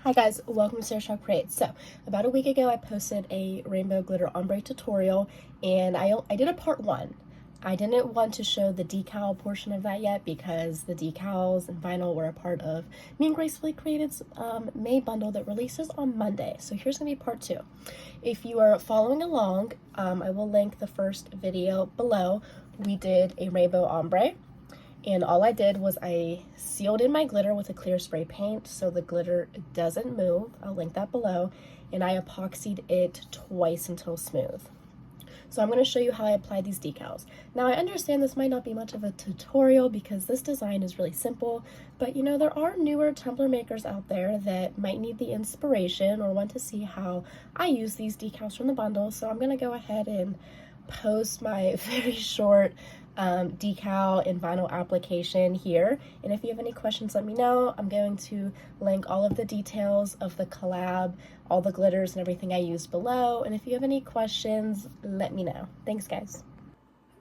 Hi guys, welcome to Sarah Shock Parade. So, about a week ago I posted a rainbow glitter ombre tutorial and I did a part 1. I didn't want to show the decal portion of that yet because the decals and vinyl were a part of me and Gracefully Created's May bundle that releases on Monday. So here's going to be part 2. If you are following along, I will link the first video below. We did a rainbow ombre. And all I did was I sealed in my glitter with a clear spray paint so the glitter doesn't move. I'll link that below. And I epoxied it twice until smooth. So I'm going to show you how I applied these decals. Now I understand this might not be much of a tutorial because this design is really simple, but you know, there are newer tumbler makers out there that might need the inspiration or want to see how I use these decals from the bundle. So I'm going to go ahead and post my very short decal and vinyl application here, and if you have any questions, let me know. I'm going to link all of the details of the collab, all the glitters and everything I used below, and if you have any questions, let me know. Thanks guys.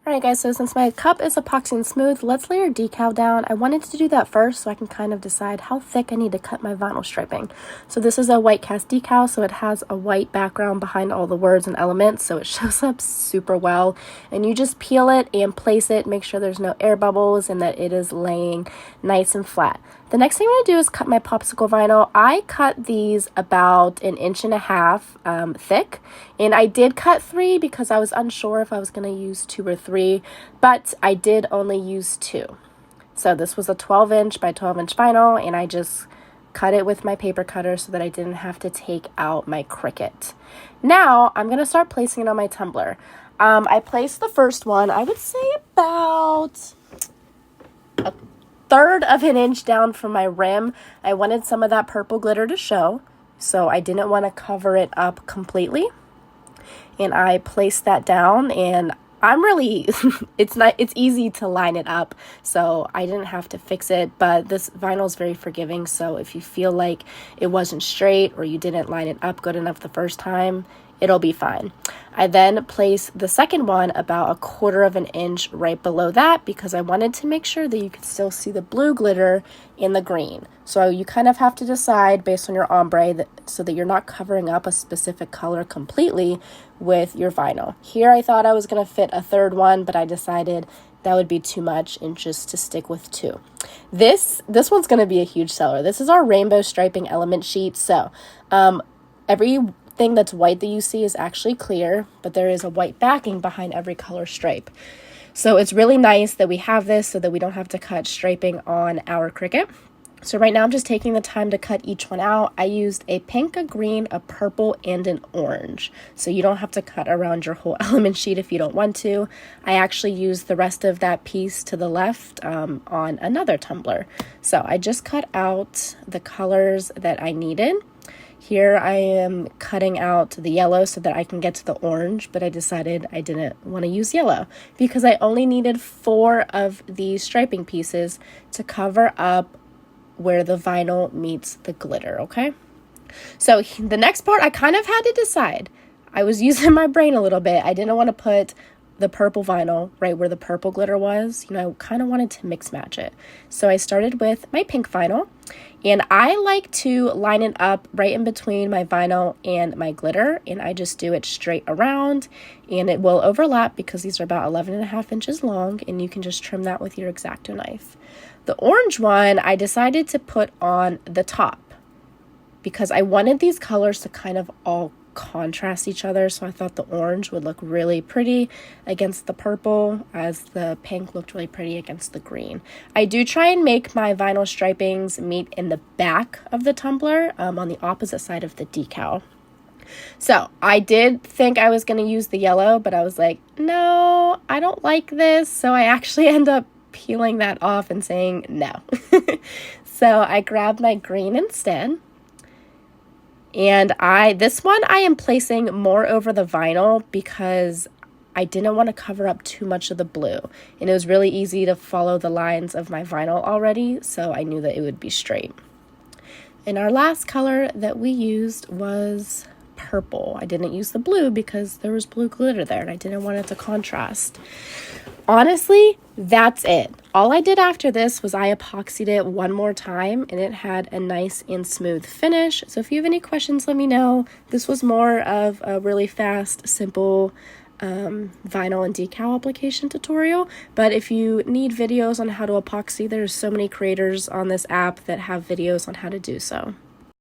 Alright guys, so since my cup is epoxy and smooth, let's lay our decal down. I wanted to do that first so I can kind of decide how thick I need to cut my vinyl striping. So this is a white cast decal, so it has a white background behind all the words and elements, so it shows up super well. And you just peel it and place it, make sure there's no air bubbles and that it is laying nice and flat. The next thing I'm going to do is cut my popsicle vinyl. I cut these about 1.5 inches thick, and I did cut 3 because I was unsure if I was going to use 2 or 3, but I did only use 2. So this was a 12-inch by 12-inch vinyl, and I just cut it with my paper cutter so that I didn't have to take out my Cricut. Now I'm going to start placing it on my tumbler. I placed the first one, I would say about 1/3 of an inch down from my rim. I wanted some of that purple glitter to show, so I didn't want to cover it up completely. And I placed that down, and I'm really it's easy to line it up, so I didn't have to fix it, but this vinyl is very forgiving, so if you feel like it wasn't straight or you didn't line it up good enough the first time, it'll be fine. I then placed the second one about 1/4 inch right below that because I wanted to make sure that you could still see the blue glitter in the green. So you kind of have to decide based on your ombre so that you're not covering up a specific color completely with your vinyl. Here I thought I was going to fit a third one, but I decided that would be too much and just to stick with 2. This one's going to be a huge seller. This is our rainbow striping element sheet. So everything that's white that you see is actually clear, but there is a white backing behind every color stripe. So it's really nice that we have this so that we don't have to cut striping on our Cricut. So right now I'm just taking the time to cut each one out. I used a pink, a green, a purple, and an orange. So you don't have to cut around your whole element sheet if you don't want to. I actually used the rest of that piece to the left on another tumbler. So I just cut out the colors that I needed. Here I am cutting out the yellow so that I can get to the orange, but I decided I didn't want to use yellow because I only needed 4 of these striping pieces to cover up where the vinyl meets the glitter, okay? So the next part I kind of had to decide. I was using my brain a little bit. I didn't want to put the purple vinyl right where the purple glitter was. You know, I kind of wanted to mix match it. So I started with my pink vinyl, and I like to line it up right in between my vinyl and my glitter, and I just do it straight around, and it will overlap because these are about 11.5 inches long, and you can just trim that with your X-Acto knife. The orange one I decided to put on the top because I wanted these colors to kind of all contrast each other, so I thought the orange would look really pretty against the purple as the pink looked really pretty against the green. I do try and make my vinyl stripings meet in the back of the tumbler on the opposite side of the decal. So I did think I was going to use the yellow, but I was like, no, I don't like this, so I actually end up peeling that off and saying no. So I grabbed my green instead. And this one I am placing more over the vinyl because I didn't want to cover up too much of the blue. And it was really easy to follow the lines of my vinyl already, so I knew that it would be straight. And our last color that we used was purple. I didn't use the blue because there was blue glitter there and I didn't want it to contrast. honestly, that's it. All I did after this was I epoxied it one more time, and it had a nice and smooth finish. So if you have any questions, let me know. This was more of a really fast, simple vinyl and decal application tutorial, but if you need videos on how to epoxy, there's so many creators on this app that have videos on how to do so.